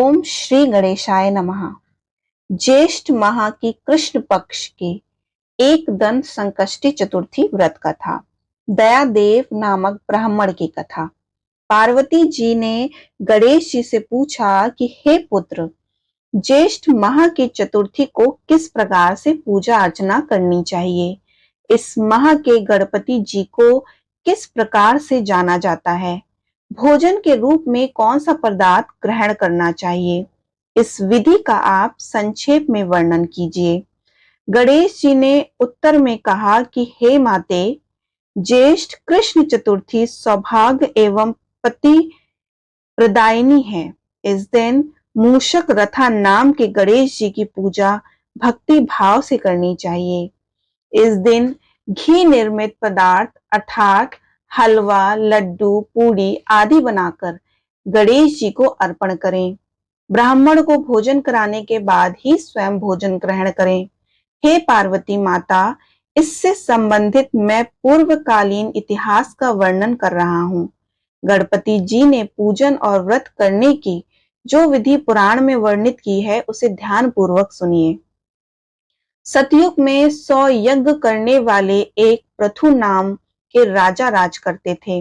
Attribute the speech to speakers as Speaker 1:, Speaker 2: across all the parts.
Speaker 1: ओम श्री गणेशाय नमः। ज्येष्ठ माह की कृष्ण पक्ष के एक दंत संकष्टी चतुर्थी व्रत कथा। दयादेव नामक ब्राह्मण की कथा। पार्वती जी ने गणेश जी से पूछा कि हे पुत्र, ज्येष्ठ माह की चतुर्थी को किस प्रकार से पूजा अर्चना करनी चाहिए? इस माह के गणपति जी को किस प्रकार से जाना जाता है? भोजन के रूप में कौन सा पदार्थ ग्रहण करना चाहिए? इस विधि का आप संक्षेप में वर्णन कीजिए। गणेश जी ने उत्तर में कहा कि हे माते, ज्येष्ठ कृष्ण चतुर्थी सौभाग्य एवं पति प्रदायिनी है। इस दिन मूषक रथा नाम के गणेश जी की पूजा भक्ति भाव से करनी चाहिए। इस दिन घी निर्मित पदार्थ अर्थात हलवा, लड्डू, पूड़ी आदि बनाकर गणेश जी को अर्पण करें। ब्राह्मण को भोजन कराने के बाद ही स्वयं भोजन ग्रहण करें। हे पार्वती माता, इससे संबंधित मैं पूर्वकालीन इतिहास का वर्णन कर रहा हूँ। गणपति जी ने पूजन और व्रत करने की जो विधि पुराण में वर्णित की है उसे ध्यान पूर्वक सुनिए। सतयुग में 100 यज्ञ करने वाले एक पृथु नाम के राजा राज करते थे।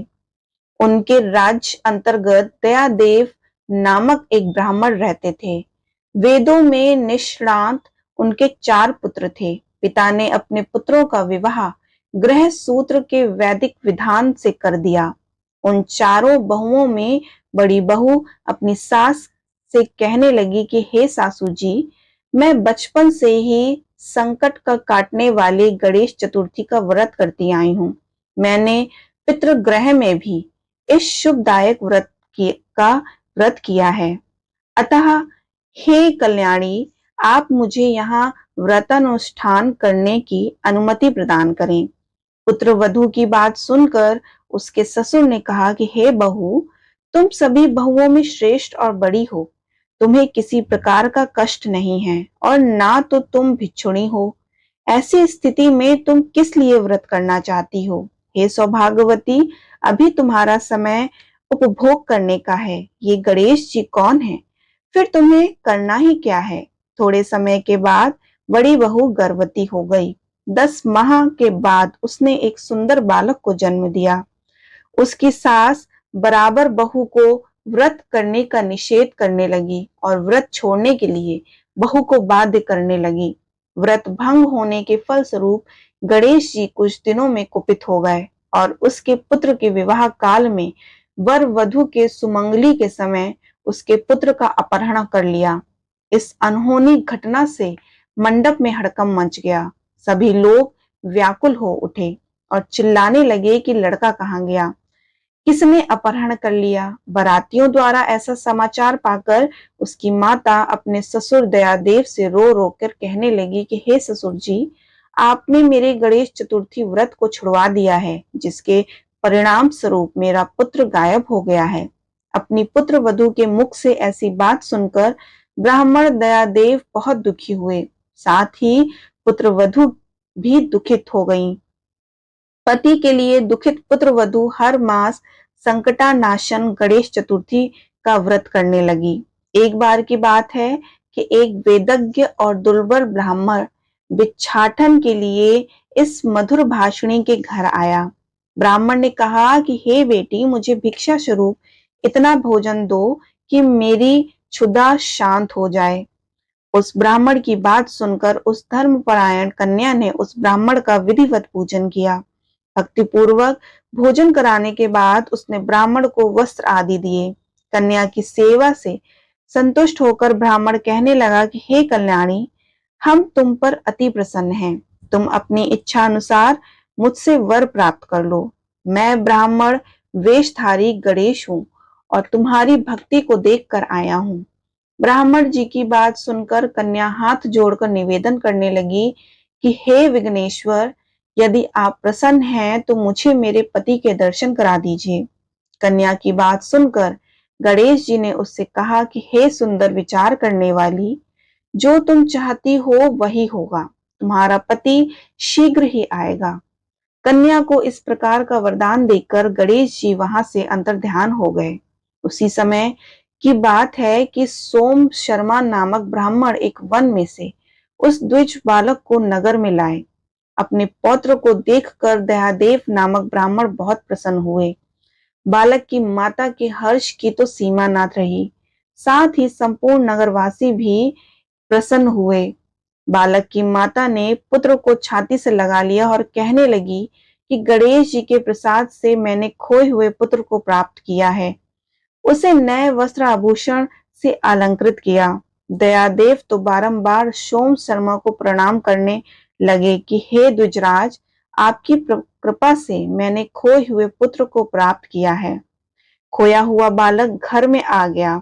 Speaker 1: उनके राज्य अंतर्गत दयादेव नामक एक ब्राह्मण रहते थे। वेदों में निष्णात उनके 4 पुत्र थे। पिता ने अपने पुत्रों का विवाह गृह सूत्र के वैदिक विधान से कर दिया। उन चारों बहुओं में बड़ी बहू अपनी सास से कहने लगी कि हे सासू जी, मैं बचपन से ही संकट का काटने वाले गणेश चतुर्थी का व्रत करती आई हूँ। मैंने पितृगृह में भी इस शुभदायक का व्रत किया है। अतः हे कल्याणी, आप मुझे यहाँ व्रतानुष्ठान करने की अनुमति प्रदान करें। पुत्र वधू की बात सुनकर उसके ससुर ने कहा कि हे बहू, तुम सभी बहुओं में श्रेष्ठ और बड़ी हो। तुम्हें किसी प्रकार का कष्ट नहीं है और ना तो तुम भिक्षुणी हो। ऐसी स्थिति में तुम किस लिए व्रत करना चाहती हो? हे सौभाग्यवती, अभी तुम्हारा समय उपभोग करने का है। ये गणेश जी कौन है? फिर तुम्हें करना ही क्या है? थोड़े समय के बाद बड़ी बहू गर्भवती हो गई। 10 माह के बाद उसने एक सुंदर बालक को जन्म दिया। उसकी सास बराबर बहू को व्रत करने का निषेध करने लगी और व्रत छोड़ने के लिए बहू को बाध्य करने लगी। व्रत भंग होने के फलस्वरूप गणेश जी कुछ दिनों में कुपित हो गए और उसके पुत्र के विवाह काल में वर वधु के सुमंगली के समय उसके पुत्र का अपहरण कर लिया। इस अनहोनी घटना से मंडप में हड़कंप मच गया। सभी लोग व्याकुल हो उठे और चिल्लाने लगे कि लड़का कहाँ गया, किसने अपहरण कर लिया। बारातियों द्वारा ऐसा समाचार पाकर उसकी माता अपने ससुर दयादेव से रो रो कर कहने लगी कि हे ससुर जी, आपने मेरे गणेश चतुर्थी व्रत को छुड़वा दिया है, जिसके परिणाम स्वरूप मेरा पुत्र गायब हो गया है। अपनी पुत्र वधू के मुख से ऐसी बात सुनकर ब्राह्मण दयादेव बहुत दुखी हुए। साथ ही पुत्र वधू भी दुखित हो गईं। पति के लिए दुखित पुत्र वधू हर मास संकटानाशन गणेश चतुर्थी का व्रत करने लगी। एक बार की बात है कि एक वेदज्ञ और दुर्बल ब्राह्मण भिक्षाटन के लिए इस मधुर भाषिणी के घर आया। ब्राह्मण ने कहा कि हे बेटी, मुझे भिक्षा स्वरूप इतना भोजन दो कि मेरी क्षुधा शांत हो जाए। उस ब्राह्मण की बात सुनकर उस धर्मपरायण कन्या ने उस ब्राह्मण का विधिवत पूजन किया। भक्तिपूर्वक भोजन कराने के बाद उसने ब्राह्मण को वस्त्र आदि दिए। कन्या की सेवा से संतुष्ट होकर ब्राह्मण कहने लगा कि हे कल्याणी, हम तुम पर अति प्रसन्न हैं। तुम अपनी इच्छा अनुसार मुझसे वर प्राप्त कर लो। मैं ब्राह्मण वेशधारी गणेश हूँ और तुम्हारी भक्ति को देखकर आया हूँ। ब्राह्मण जी की बात सुनकर कन्या हाथ जोड़कर निवेदन करने लगी कि हे विघ्नेश्वर, यदि आप प्रसन्न हैं तो मुझे मेरे पति के दर्शन करा दीजिए। कन्या की बात सुनकर गणेश जी ने उससे कहा कि हे सुंदर विचार करने वाली, जो तुम चाहती हो वही होगा। तुम्हारा पति शीघ्र ही आएगा। कन्या को इस प्रकार का वरदान देकर गणेश जी वहां से अंतर्ध्यान हो गए। उसी समय की बात है कि सोम शर्मा नामक ब्राह्मण एक वन में से उस द्विज बालक को नगर में लाए। अपने पौत्र को देखकर दयादेव नामक ब्राह्मण बहुत प्रसन्न हुए। बालक की माता के हर्ष की तो सीमा ना रही, साथ ही संपूर्ण नगरवासी भी प्रसन्न हुए। बालक की माता ने पुत्र को छाती से लगा लिया और कहने लगी कि गणेश जी के प्रसाद से मैंने खोए हुए पुत्र को प्राप्त किया है। उसे नए वस्त्र आभूषण से अलंकृत किया। दयादेव तो बारंबार सोम शर्मा को प्रणाम करने लगे कि हे द्विजराज, आपकी कृपा से मैंने खोए हुए पुत्र को प्राप्त किया है। खोया हुआ बालक घर में आ गया।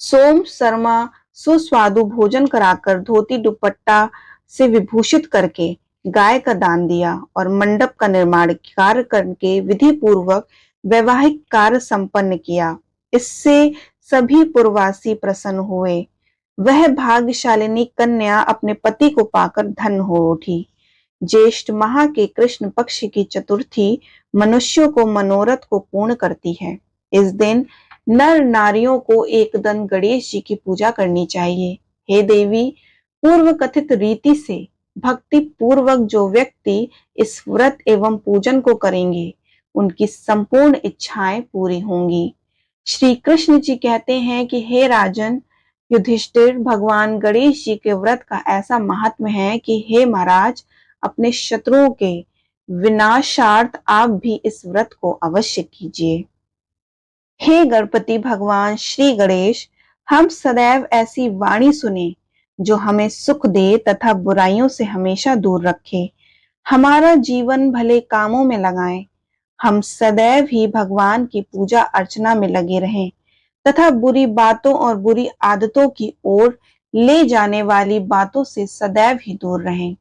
Speaker 1: सोम शर्मा सुस्वादु भोजन कराकर धोती दुपट्टा से विभूषित करके गाय का दान दिया और मंडप का निर्माण कार्य करके विधि पूर्वक वैवाहिक कार्य संपन्न किया। इससे सभी पुरवासी प्रसन्न हुए। वह भाग्यशालिनी कन्या अपने पति को पाकर धन्य हो उठी। ज्येष्ठ माह के कृष्ण पक्ष की चतुर्थी मनुष्यों को मनोरथ को पूर्ण करती है। इस दिन नर नारियों को एक दिन गणेश जी की पूजा करनी चाहिए। हे देवी, पूर्व कथित रीति से भक्ति पूर्वक जो व्यक्ति इस व्रत एवं पूजन को करेंगे, उनकी संपूर्ण इच्छाएं पूरी होंगी। श्री कृष्ण जी कहते हैं कि हे राजन युधिष्ठिर, भगवान गणेश जी के व्रत का ऐसा महात्म्य है कि हे महाराज, अपने शत्रुओं के विनाशार्थ आप भी इस व्रत को अवश्य कीजिए। हे गणपति भगवान श्री गणेश, हम सदैव ऐसी वाणी सुने जो हमें सुख दे तथा बुराइयों से हमेशा दूर रखे। हमारा जीवन भले कामों में लगाएं। हम सदैव ही भगवान की पूजा अर्चना में लगे रहें तथा बुरी बातों और बुरी आदतों की ओर ले जाने वाली बातों से सदैव ही दूर रहें।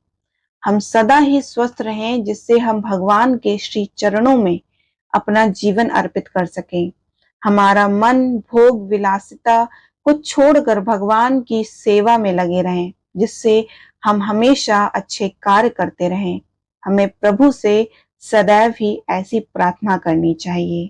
Speaker 1: हम सदा ही स्वस्थ रहें, जिससे हम भगवान के श्री चरणों में अपना जीवन अर्पित कर सकें। हमारा मन भोग विलासिता को छोड़कर भगवान की सेवा में लगे रहें, जिससे हम हमेशा अच्छे कार्य करते रहें। हमें प्रभु से सदैव ही ऐसी प्रार्थना करनी चाहिए।